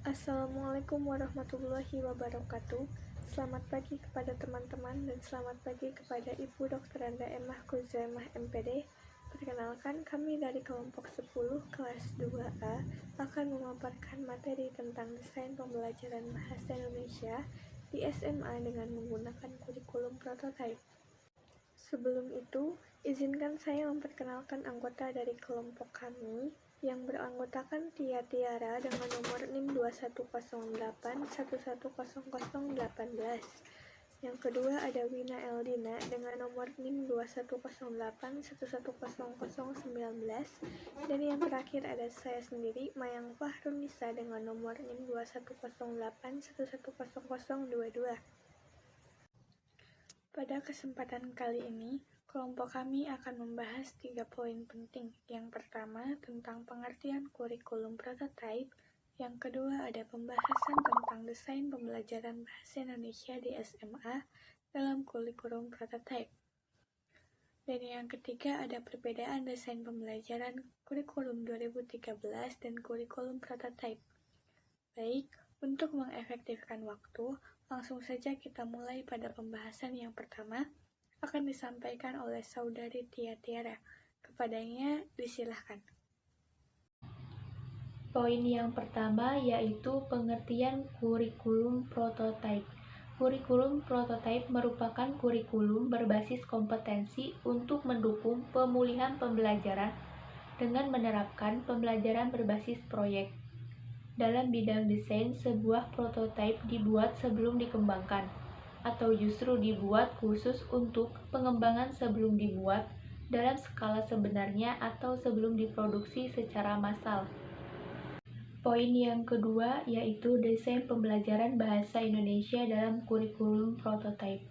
Assalamualaikum warahmatullahi wabarakatuh. Selamat pagi kepada teman-teman dan selamat pagi kepada Ibu Dr. Anda Emah Kuzaimah MPD. Perkenalkan, kami dari kelompok 10 kelas 2A akan memaparkan materi tentang desain pembelajaran bahasa Indonesia di SMA dengan menggunakan kurikulum prototipe. Sebelum itu, izinkan saya memperkenalkan anggota dari kelompok kami yang beranggotakan Tia Tiara dengan nomor NIM 2108110018. Yang kedua ada Wina Eldina dengan nomor NIM 2108110019. Dan yang terakhir ada saya sendiri, Mayang Fahrunisa dengan nomor NIM 2108110022. Pada kesempatan kali ini, kelompok kami akan membahas 3 poin penting. Yang pertama, tentang pengertian kurikulum prototipe. Yang kedua, ada pembahasan tentang desain pembelajaran bahasa Indonesia di SMA dalam kurikulum prototipe. Dan yang ketiga, ada perbedaan desain pembelajaran kurikulum 2013 dan kurikulum prototipe. Baik, untuk mengefektifkan waktu, langsung saja kita mulai pada pembahasan yang pertama, akan disampaikan oleh saudari Tia Tiara. Kepadanya disilahkan. Poin yang pertama yaitu pengertian kurikulum prototipe. Kurikulum prototipe merupakan kurikulum berbasis kompetensi untuk mendukung pemulihan pembelajaran dengan menerapkan pembelajaran berbasis proyek. Dalam bidang desain, sebuah prototipe dibuat sebelum dikembangkan, atau justru dibuat khusus untuk pengembangan sebelum dibuat dalam skala sebenarnya atau sebelum diproduksi secara massal. Poin yang kedua yaitu desain pembelajaran bahasa Indonesia dalam kurikulum prototipe.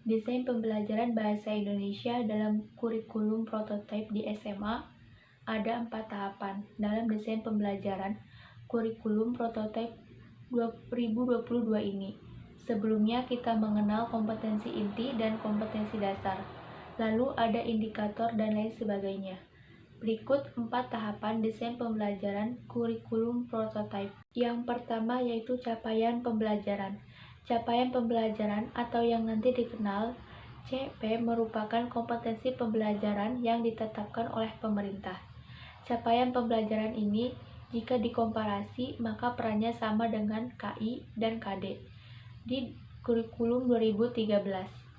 Desain pembelajaran bahasa Indonesia dalam kurikulum prototipe di SMA ada 4 tahapan dalam desain pembelajaran kurikulum prototipe 2022 ini. Sebelumnya kita mengenal kompetensi inti dan kompetensi dasar, lalu ada indikator dan lain sebagainya. Berikut 4 tahapan desain pembelajaran kurikulum prototipe. Yang pertama yaitu capaian pembelajaran. Capaian pembelajaran atau yang nanti dikenal CP merupakan kompetensi pembelajaran yang ditetapkan oleh pemerintah. Capaian pembelajaran ini jika dikomparasi maka perannya sama dengan KI dan KD di kurikulum 2013.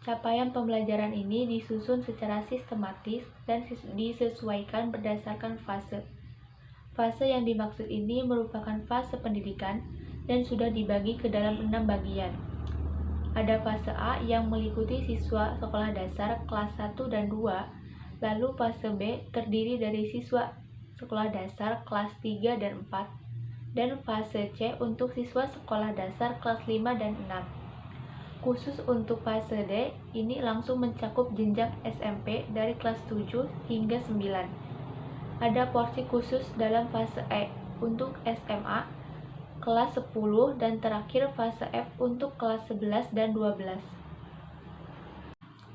Capaian pembelajaran ini disusun secara sistematis dan disesuaikan berdasarkan fase. Fase yang dimaksud ini merupakan fase pendidikan dan sudah dibagi ke dalam 6 bagian. Ada fase A yang meliputi siswa sekolah dasar kelas 1 dan 2, lalu fase B terdiri dari siswa sekolah dasar kelas 3 dan 4, dan fase C untuk siswa sekolah dasar kelas 5 dan 6. Khusus untuk fase D, ini langsung mencakup jenjang SMP dari kelas 7 hingga 9. Ada porsi khusus dalam fase E untuk SMA, kelas 10, dan terakhir fase F untuk kelas 11 dan 12.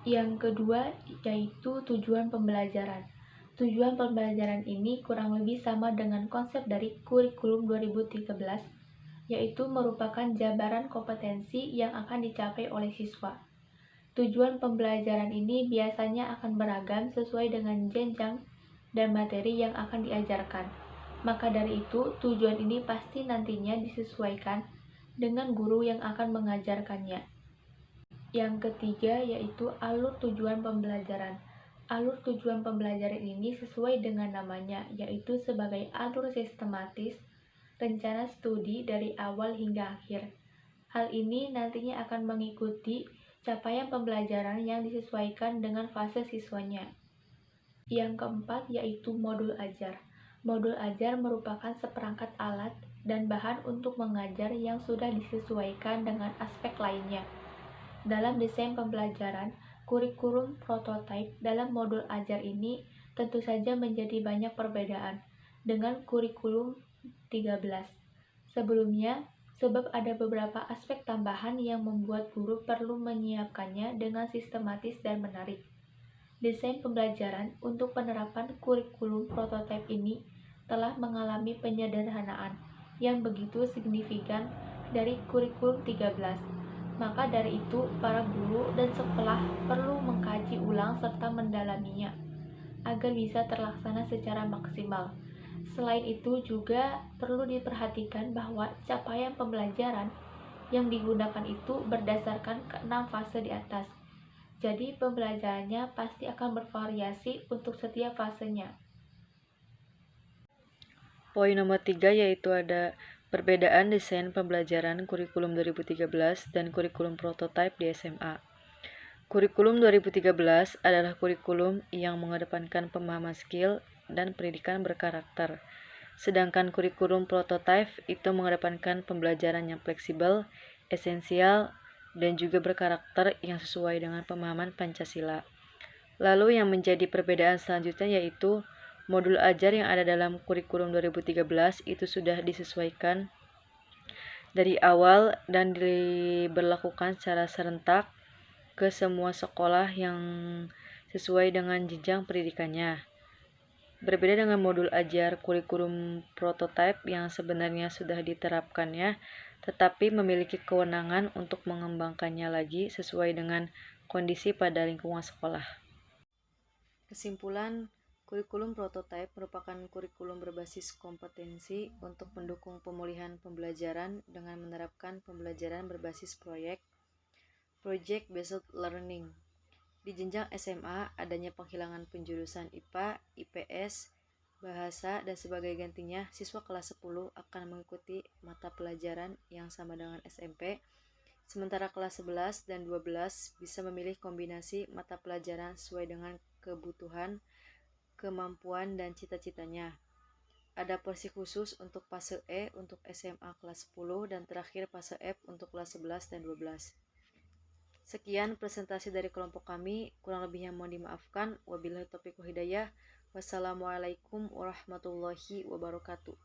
Yang kedua yaitu tujuan pembelajaran. Tujuan pembelajaran ini kurang lebih sama dengan konsep dari kurikulum 2013, yaitu merupakan jabaran kompetensi yang akan dicapai oleh siswa. Tujuan pembelajaran ini biasanya akan beragam sesuai dengan jenjang dan materi yang akan diajarkan. Maka dari itu, tujuan ini pasti nantinya disesuaikan dengan guru yang akan mengajarkannya. Yang ketiga yaitu alur tujuan pembelajaran. Alur tujuan pembelajaran ini sesuai dengan namanya, yaitu sebagai alur sistematis rencana studi dari awal hingga akhir. Hal ini nantinya akan mengikuti capaian pembelajaran yang disesuaikan dengan fase siswanya. Yang keempat yaitu modul ajar. Modul ajar merupakan seperangkat alat dan bahan untuk mengajar yang sudah disesuaikan dengan aspek lainnya. Dalam desain pembelajaran, kurikulum prototipe dalam modul ajar ini tentu saja menjadi banyak perbedaan dengan kurikulum 13. Sebelumnya, sebab ada beberapa aspek tambahan yang membuat guru perlu menyiapkannya dengan sistematis dan menarik. Desain pembelajaran untuk penerapan kurikulum prototipe ini telah mengalami penyederhanaan, yang begitu signifikan dari kurikulum 13. Maka dari itu, para guru dan sekolah perlu mengkaji ulang serta mendalaminya agar bisa terlaksana secara maksimal. Selain itu juga perlu diperhatikan bahwa capaian pembelajaran yang digunakan itu berdasarkan ke-6 fase di atas. Jadi pembelajarannya pasti akan bervariasi untuk setiap fasenya. Poin nomor 3 yaitu ada perbedaan desain pembelajaran kurikulum 2013 dan kurikulum prototipe di SMA. Kurikulum 2013 adalah kurikulum yang mengedepankan pemahaman skill dan pendidikan berkarakter. Sedangkan kurikulum prototipe itu mengedepankan pembelajaran yang fleksibel, esensial, dan juga berkarakter yang sesuai dengan pemahaman Pancasila. Lalu yang menjadi perbedaan selanjutnya yaitu modul ajar yang ada dalam kurikulum 2013 itu sudah disesuaikan dari awal dan diberlakukan secara serentak ke semua sekolah yang sesuai dengan jenjang pendidikannya. Berbeda dengan modul ajar kurikulum prototipe yang sebenarnya sudah diterapkannya, tetapi memiliki kewenangan untuk mengembangkannya lagi sesuai dengan kondisi pada lingkungan sekolah. Kesimpulan, kurikulum prototipe merupakan kurikulum berbasis kompetensi untuk mendukung pemulihan pembelajaran dengan menerapkan pembelajaran berbasis project-based learning. Di jenjang SMA, adanya penghilangan penjurusan IPA, IPS, bahasa, dan sebagai gantinya, siswa kelas 10 akan mengikuti mata pelajaran yang sama dengan SMP, sementara kelas 11 dan 12 bisa memilih kombinasi mata pelajaran sesuai dengan kebutuhan, kemampuan, dan cita-citanya. Ada porsi khusus untuk fase E untuk SMA kelas 10 dan terakhir fase F untuk kelas 11 dan 12. Sekian presentasi dari kelompok kami, kurang lebihnya mohon dimaafkan. Wabillahi taufiq wal hidayah. Wassalamualaikum warahmatullahi wabarakatuh.